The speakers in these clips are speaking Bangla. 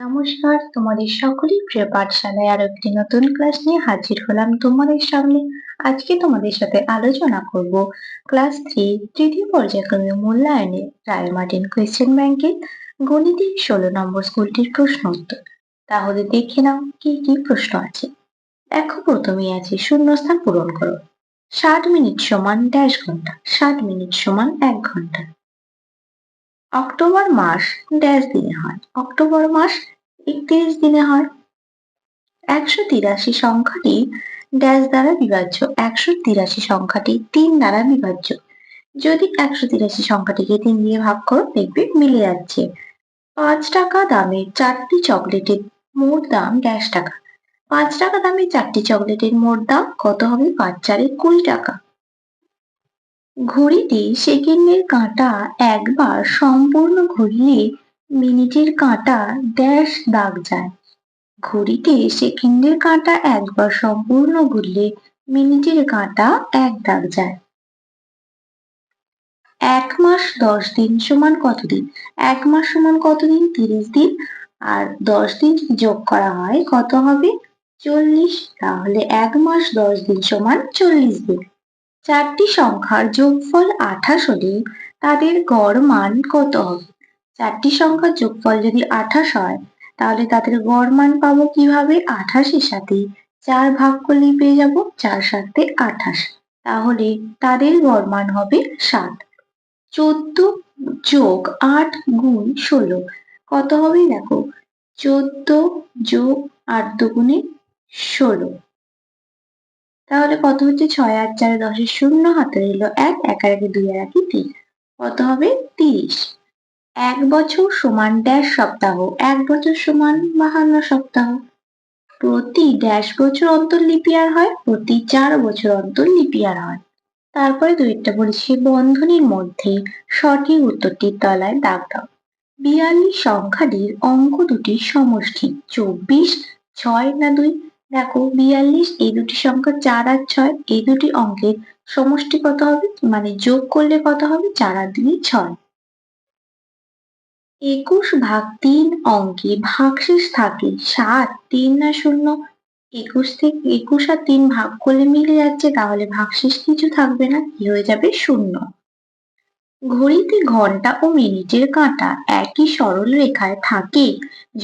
নমস্কার, তোমাদের সকলের প্রিয় পাঠশালায় আরো একটি নতুন ক্লাস নিয়ে হাজির হলাম তোমাদের সামনে। আজকে তোমাদের সাথে আলোচনা করব ক্লাস 3 তৃতীয় পর্যায়ক্রমে মূল্যায়নে রায় মার্টিন কোয়েশ্চেন ব্যাংকের গণিতের 16 নম্বর স্কুলটির প্রশ্ন উত্তর। তাহলে দেখে নাও কি কি প্রশ্ন আছে। দেখো, প্রথমেই আছে শূন্যস্থান পূরণ করো। 60 মিনিট সমান ড্যাশ ঘন্টা, 60 মিনিট সমান 1 ঘন্টা। অক্টোবর মাস ড্যাশ দিনে হয়, অক্টোবর মাস 31 দিনে হয়। 183 সংখ্যাটি ড্যাশ দ্বারা বিভাজ্য, 183 সংখ্যাটি 3 দ্বারা বিভাজ্য। যদি 183 সংখ্যাটিকে 3 দিয়ে ভাগ করো, দেখবে মিলে যাচ্ছে। 5 টাকা দামের 4টি চকলেটের মোট দাম ড্যাশ টাকা। 5 টাকা দামের 4টি চকলেটের মোট দাম কত হবে? 5 4 20 টাকা। ঘড়িতে সেকেন্ডের কাঁটা একবার সম্পূর্ণ ঘুরলে মিনিটের কাঁটা ড্যাশ দাগ যায়। ঘড়িতে সেকেন্ডের কাঁটা একবার সম্পূর্ণ ঘুরলে মিনিটের কাঁটা 1 দাগ যায়। 1 মাস 10 দিন সমান কত দিন? 1 মাস সমান কত দিন? 30 দিন। আর 10 দিন যদি যোগ করা হয় কত হবে? 40। তাহলে 1 মাস 10 দিন সমান 40 দিন। 4টি সংখ্যার যোগফল 28 হলে তাদের গড় মান কত হবে? 4টি সংখ্যার যোগফল যদি 28 হয় তাহলে তাদের গড় মান পাবো কিভাবে? 28 এর সাথে 4 ভাগ করলেই পেয়ে যাবো 4 7 28। তাহলে তাদের গড় মান হবে 7। 14 যোগ 8 গুণ 16 কত হবে? দেখো, 14 যোগ 8 দুগুণে 16। তাহলে কত হচ্ছে? 6 আর 4 10 শূন্য, হাতে রইল 1, 1 আর 1 2 আর 1 3। কত হবে? 30। 1 বছর সমান ড্যাশ সপ্তাহ, 1 বছর সমান 52 সপ্তাহ। প্রতি ড্যাশ বছর অন্তর লিপিয়ার হয়? প্রতি 4 বছর অন্তর লিপিয়ার হয়। তারপরে দুইটা বলেছি, বন্ধনীর মধ্যে সঠিক উত্তরটির তলায় দাগ দাও। 42 সংখ্যাটির অঙ্ক দুটির সমষ্টি 24, 6 না 2? দেখো, 42 এই দুটি সংখ্যা 4 আর 6, এই দুটি অঙ্কের সমষ্টি কত হবে? মানে যোগ করলে কত হবে? 4 আর 2 6। 21 ভাগ 3 অঙ্কে ভাগশেষ থাকে 7, 3 না 0? 21 আর 3 ভাগ করলে মিলে যাচ্ছে, তাহলে ভাগশেষ কিছু থাকবে না, কি হয়ে যাবে? 0। ঘড়িতে ঘন্টা ও মিনিটের কাঁটা একই সরল রেখায় থাকে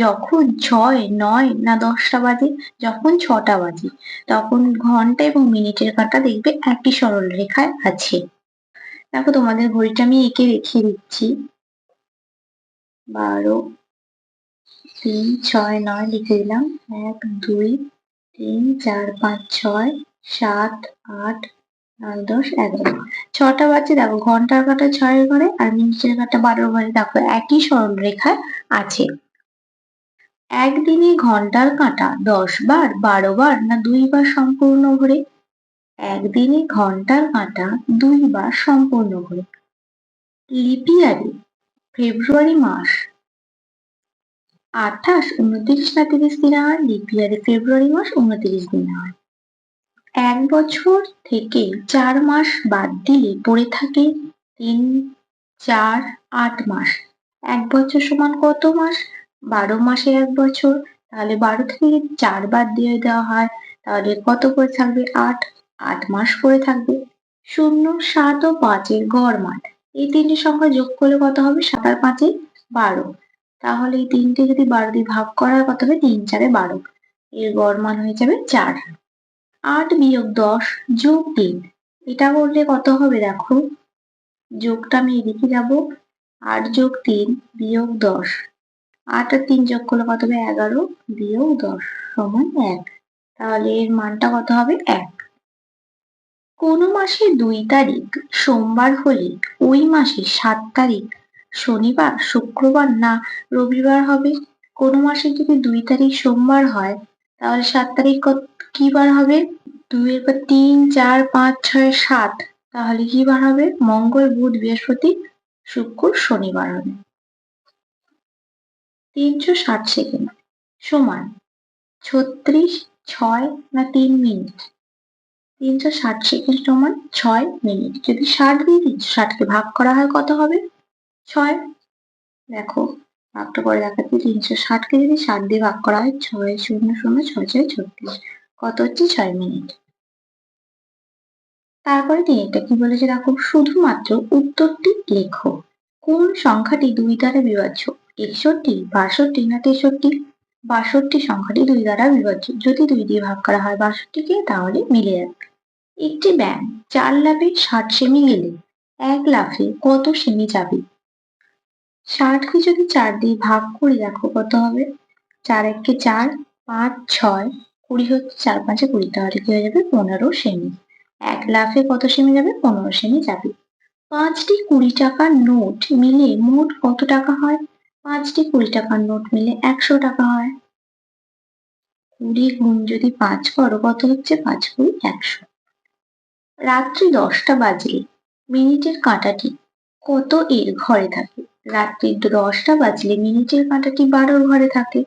যখন 6, 9 না 10টা বাজে? যখন 6টা বাজে তখন ঘন্টা এবং মিনিটের কাঁটা দেখবে একই সরল রেখায় আছে। দেখো, তোমাদের ঘড়িটা আমি এঁকে রেখে দিচ্ছি। 12, 3, 6, 9 লিখে দিলাম। 1, 2, 3, 4, 5, 6, 7, 8, 9, 10, 11। 6টা বাজছে, দেখো ঘন্টার কাঁটা 6 এর ঘরে আর মিনিটের কাঁটা 12 ঘরে, দেখো একই সরল রেখায় আছে। একদিনে ঘন্টার কাঁটা 10 বার, 12 বার না 2 বার সম্পূর্ণ ঘোরে? একদিনে ঘন্টার কাঁটা 2 বার সম্পূর্ণ ঘোরে। লিপিয়ারে ফেব্রুয়ারি মাস 28, 29 না 30 দিনে হয়? লিপিয়ারে ফেব্রুয়ারি মাস 29 দিনে হয়। 1 বছর থেকে 4 মাস বাদ দিলে পড়ে থাকে 3, 4, 8 মাস। 1 বছর সমান কত মাস? 12 মাসে 1 বছর। তাহলে 12 থেকে যদি 4 বাদ দিয়ে দেওয়া হয় তাহলে কত পড়ে থাকবে? 8, 8 মাস পড়ে থাকবে। 0, 7 ও 5 এর গড় মান, এই তিনটি সংখ্যা যোগ করলে কত হবে? 7 আর 5 এ 12। তাহলে এই তিনটে যদি 12 দিয়ে ভাগ করা হয় কত হবে? 3 4 এ 12, এর গড় মান হয়ে যাবে 4। 8 বিয়োগ 10 যোগ 3, এটা করলে কত হবে? দেখো, যোগটা আমি এদিকে যাব। 8 যোগ 3 বিয়োগ 10, 8 আর 3 যোগ করলে কত হবে? 11 বিয়োগ 10 সমান 1। তাহলে এর মানটা কত হবে? 1। কোন মাসের 2 তারিখ সোমবার হলে ওই মাসের 7 তারিখ শনিবার, শুক্রবার না রবিবার হবে? কোন মাসের যদি 2 তারিখ সোমবার হয় তাহলে 7 তারিখ কি বার হবে? 2 এর পর 3, 4, 5, 6, 7, তাহলে কি বার হবে? মঙ্গল, বুধ, বৃহস্পতি, শুক্র, শনিবার হবে। 360 সেকেন্ড সমান 36, 6 না 3 মিনিট? 360 সেকেন্ড সমান 6 মিনিট। যদি 60 দিয়ে 360 কে ভাগ করা হয় কত হবে? 6। দেখো, ভাগটা করে দেখাচ্ছি। 360কে যদি 60 দিয়ে ভাগ করা হয় 6 0 0 6 6 36, কত হচ্ছে 6 মিনিট। তারপরে তিনটা কি বলেছে দেখো, শুধুমাত্র উত্তরটি লেখো। কোন সংখ্যাটি 2 দ্বারা বিভাজ্য? 61, 62 না 63? 62 সংখ্যাটি 2 দ্বারা বিভাজ্য। যদি 2 দিয়ে ভাগ করা হয় 62কে তাহলে মিলে যাবে। একটি ব্যাঙ 4 লাফে 60 সেমি গেলে 1 লাফে কত সেমি যাবে? 60কে যদি 4 দিয়ে ভাগ করি দেখো কত হবে। 4 1 4, 5 6, 20 হচ্ছে 4 5 20, তাহলে কি হয়ে যাবে 15 সেমি। 1 লাফে কত সেমি যাবে? 15 সেমি যাবে। 5টি 20 টাকার নোট মিলে মোট কত টাকা হয়? 5টি 20 টাকার নোট মিলে 100 টাকা হয়। 20 গুণ যদি 5 করো কত হচ্ছে? 5 গুণ 100। রাত্রি 10টা বাজলে মিনিটের কাঁটাটি কত এর ঘরে থাকে? রাত্রি 10টা বাজলে মিনিটের কাঁটাটি 12 ঘরে থাকে।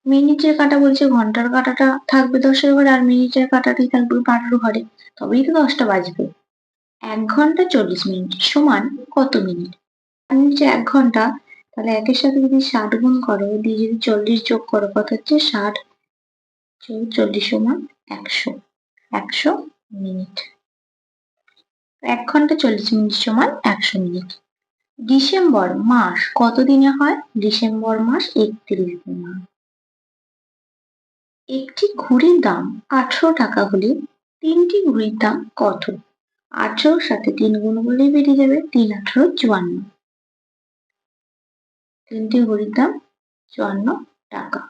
মিনিটের কাঁটা বলছে ঘন্টার কাঁটাটা থাকবে 10 ঘরে আর মিনিটের কাঁটাটি থাকবে 12 ঘরে, তবেই তো 10টা বাজবে। 1 ঘন্টা 40 মিনিট সমান কত মিনিট? নিচে 1 ঘন্টা, তাহলে 1 এর সাথে যদি 60 গুণ করো দিয়ে যদি 40 যোগ করো কত হচ্ছে? 60 যোগ 40 সমান 100। 100 মিনিট। 1 ঘন্টা 40 মিনিট সমান 100 মিনিট। ডিসেম্বর মাস কত দিনে হয়? ডিসেম্বর মাস 31 দিনে হয়। একটি ঘুড়ির দাম 18 টাকা হলে 3টি ঘুড়ির দাম কত? 18 এর সাথে 3 গুণ করলেই বেরিয়ে যাবে 3 18 54। 3টি ঘুড়ির দাম 54 টাকা।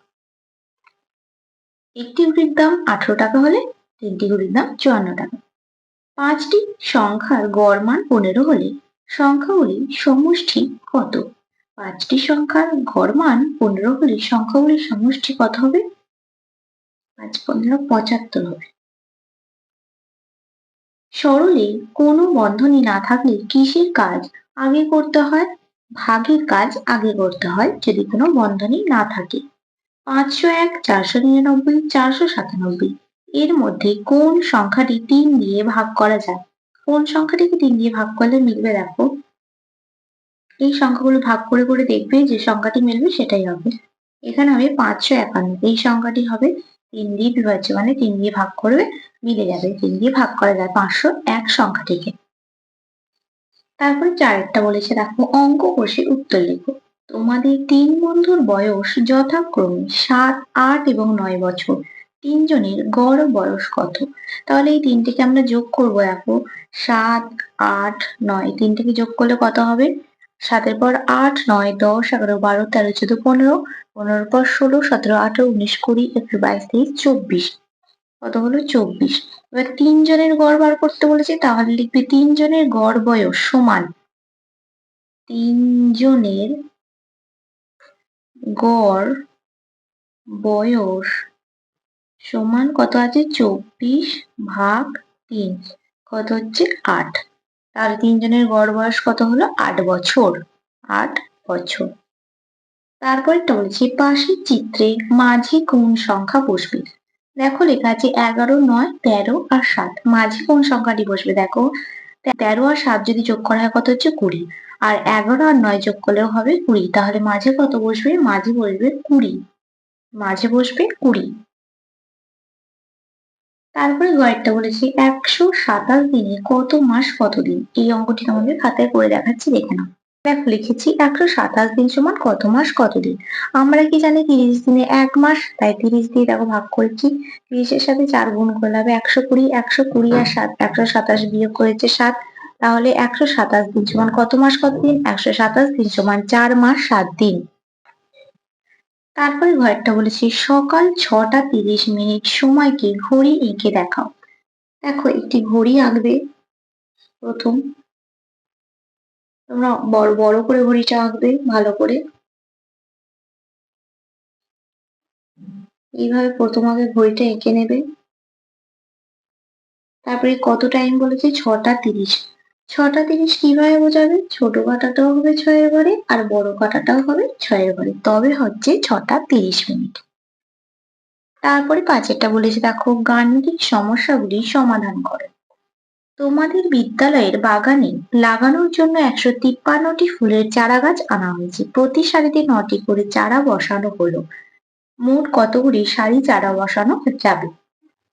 একটি ঘুড়ির দাম 18 টাকা হলে 3টি ঘুড়ির দাম 54 টাকা। 5টি সংখ্যার গড় মান 15 হলে সংখ্যাগুলির সমষ্টি কত? 5টি সংখ্যার গড় মান 15 হলে সংখ্যাগুলির সমষ্টি কত হবে? 5 15 75 হবে। সরলে কোনো বন্ধনী না থাকলে কিসের কাজ আগে করতে হয়? ভাগের কাজ আগে করতে হয় যদি কোনো বন্ধনী না থাকে। 501, 499, 497 এর মধ্যে কোন সংখ্যাটি 3 দিয়ে ভাগ করা যায়? কোন সংখ্যাটিকে 3 দিয়ে ভাগ করলে মিলবে দেখো। এই সংখ্যাগুলো ভাগ করে করে দেখবে যে সংখ্যাটি মিলবে সেটাই হবে। এখানে হবে 551, এই সংখ্যাটি হবে 3 দিয়ে বিভাজ্য, মানে 3 দিয়ে ভাগ করবে মিলে যাবে। 3 দিয়ে ভাগ করা যায় 501 সংখ্যাটিকে। তারপরে 4টা বলেছে দেখো, অঙ্ক কষে উত্তর লেখো। তোমাদের 3 বন্ধুর বয়স যথাক্রমে 7, 8 এবং 9 বছর। 3 জনের গড় বয়স কত? তাহলে এই তিনটিকে আমরা যোগ করবো দেখো। 7, 8, 9 তিনটিকে যোগ করলে কত হবে? 7 পর 8, 9, 10, 11, 12, 13, 14, 15, 15 পর 16, 17, 18, 19, 20, 21, 22, 23, 24। কত হলো? 24। এবার 3 জনের গড় বার করতে বলেছে, তাহলে লিখবে 3 জনের গড় বয়স সমান 3 জনের গড় বয়স সমান কত আছে? 24 ভাগ 3, কত হচ্ছে? 8। তাহলে 3 জনের গড় বয়স কত হলো? 8 বছর। 8 বছর। তারপরেরটা বলছি, পাশের চিত্রে মাঝে কোন সংখ্যা বসবে? দেখো লেখা আছে 11, 9, 13 আর 7। মাঝে কোন সংখ্যাটি বসবে? দেখো 13 আর 7 যদি যোগ করা হয় কত হচ্ছে? 20। আর 11 আর 9 যোগ করলেও হবে 20। তাহলে মাঝে কত বসবে? মাঝে বসবে 20। মাঝে বসবে 20। তারপরে গয়েরটা বলেছি 127 দিনে কত মাস কত দিন? এই অঙ্কটি তোমাদের খাতায় করে দেখাচ্ছি, দেখে নাও। দেখো লিখেছি 127 দিন সমান কত মাস কত দিন। আমরা কি জানি 30 দিনে 1 মাস, তাই 30 দিয়ে দেখো ভাগ করেছি। 30 এর সাথে 4 গুণ করলে হবে 120, 120 আর 7, 127 বিয়োগ করেছে 7, তাহলে 127 দিন সমান কত মাস কত দিন? 127 দিন সমান 4 মাস 7 দিন। তারপরে ঘরেরটা বলেছি সকাল 6টা 30 মিনিট সময়কে ঘড়ি এঁকে দেখাও। দেখো একটি ঘড়ি আঁকবে প্রথম। তোমরা বড় বড় করে ঘড়িটা আঁকবে ভালো করে। এইভাবে প্রথম আগে ঘড়িটা এঁকে নেবে। তারপরে কত টাইম বলেছে? 6টা 30। 6টা 30 কিভাবে বোঝাবে? ছোট কাঁটাটাও হবে 6 এর ঘরে আর বড় কাঁটাটাও হবে 6 এর ঘরে, তবে হচ্ছে 6টা 30 মিনিট। তারপরে 5এরটা বলেছে দেখো গাণিতিক সমস্যাগুলি সমাধান করো। তোমাদের বিদ্যালয়ের বাগানে লাগানোর জন্য 153টি ফুলের চারা গাছ আনা হয়েছে। প্রতি সারিতে 9টি করে চারা বসানো হলো। মোট কতগুলি সারি চারা বসানো যাবে?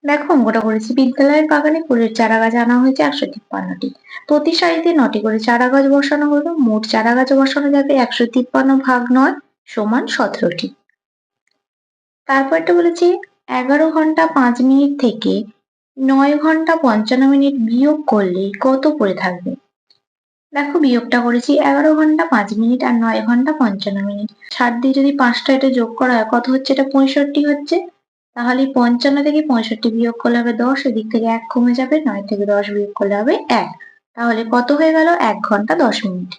দেখো অঙ্কটা করেছি, বিদ্যালয়ের বাগানে ফুলের চারা গাছ আনা হয়েছে 153টি। প্রতি সারিতে 9টি করে চারা গাছ বসানো হলো। মোট চারা গাছ বসানো যাবে 153 ভাগ 9 সমান 17টি। তারপরটা বলেছে 11 ঘন্টা 5 মিনিট থেকে 9 ঘন্টা 55 মিনিট বিয়োগ করলে কত পড়ে থাকবে? দেখো বিয়োগটা করেছি, 11 ঘন্টা 5 মিনিট আর 9 ঘন্টা 55 মিনিট। 60 দিয়ে যদি 5টা এটা যোগ করা হয় কত হচ্ছে? এটা 65 হচ্ছে। তাহলে 55 থেকে 65 বিয়োগ করলে হবে 10, এদিক থেকে 1 কমে যাবে, 9 থেকে 10 বিয়োগ করলে হবে 1। তাহলে কত হয়ে গেল? 1 ঘন্টা 10 মিনিট।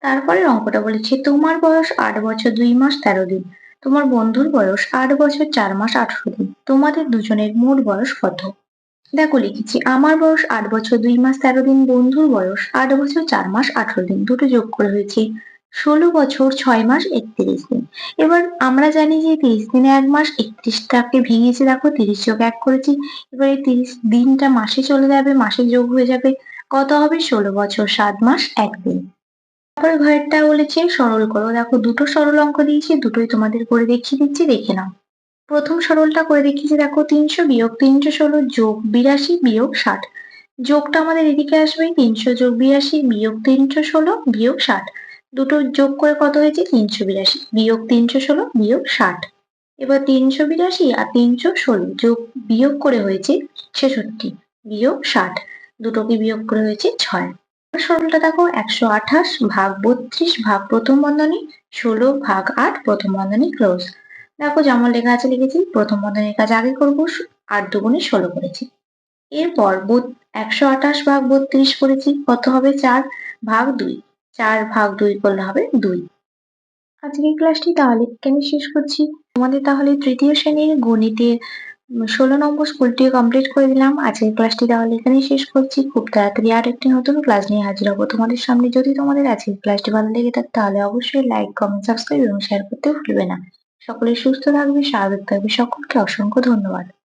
তারপরের অঙ্কটা বলেছে তোমার বয়স 8 বছর 2 মাস 13 দিন, তোমার বন্ধুর বয়স 8 বছর 4 মাস 18 দিন, তোমাদের দুজনের মোট বয়স কত? দেখো লিখেছি, আমার বয়স 8 বছর 2 মাস 13 দিন, বন্ধুর বয়স 8 বছর 4 মাস 18 দিন, দুটো যোগ করে হয়েছে 16 বছর 6 মাস 31 দিন। এবার আমরা জানি যে 30 দিনে 1 মাস, 31টাকে ভেঙেছি, দেখো 30 যোগ 1 করেছি। এবার এই 30 দিনটা মাসে চলে যাবে, মাসে যোগ হয়ে যাবে, কত হবে? 16 বছর 7 মাস 1 দিন। তারপরে ঘরেরটা বলেছে সরল করো। দেখো দুটো সরল অঙ্ক দিয়েছি, দুটোই তোমাদের করে দেখিয়ে দিচ্ছি, দেখে নাও। প্রথম সরলটা করে দেখিয়েছি, দেখো 300 বিয়োগ 316 যোগ 82 বিয়োগ 60। যোগটা আমাদের এদিকে আসবে, 300 যোগ 82 বিয়োগ 316 বিয়োগ 60। দুটো যোগ করে কত হয়েছে? 382 বিয়োগ 316 বিয়োগ 60। এবার 382 আর 316 যোগ বিয়োগ করে হয়েছে 66 বিয়োগ 60। দুটোকে বিয়োগ করে হয়েছে 6। সরলটা দেখো 128 ভাগ 32 ভাগ প্রথম বন্ধনী 16 ভাগ 8 প্রথম বন্ধনী ক্লোজ। দেখো যেমন লেখা আছে লিখেছি, প্রথম বন্ধনীর কাজ আগে করবো, 8 দুগুণে 16 করেছি। এরপর 128 ভাগ 32 করেছি, কত হবে? 4 ভাগ 2। 4 ভাগ 2 করলে হবে 2। আজকের ক্লাসটি তাহলে এখানে শেষ করছি। তোমাদের তাহলে তৃতীয় শ্রেণীর গণিতের 16 নম্বর স্কুলটিও কমপ্লিট করে দিলাম। আজকের ক্লাসটি তাহলে এখানেই শেষ করছি। খুব তাড়াতাড়ি আর একটি নতুন ক্লাস নিয়ে হাজির হবো তোমাদের সামনে। যদি তোমাদের আজকের ক্লাসটি ভালো লেগে থাকে তাহলে অবশ্যই লাইক, কমেন্ট, সাবস্ক্রাইব এবং শেয়ার করতে ভুলবে না। সকলে সুস্থ থাকবে, স্বাভাবিক থাকবে। সকলকে অসংখ্য ধন্যবাদ।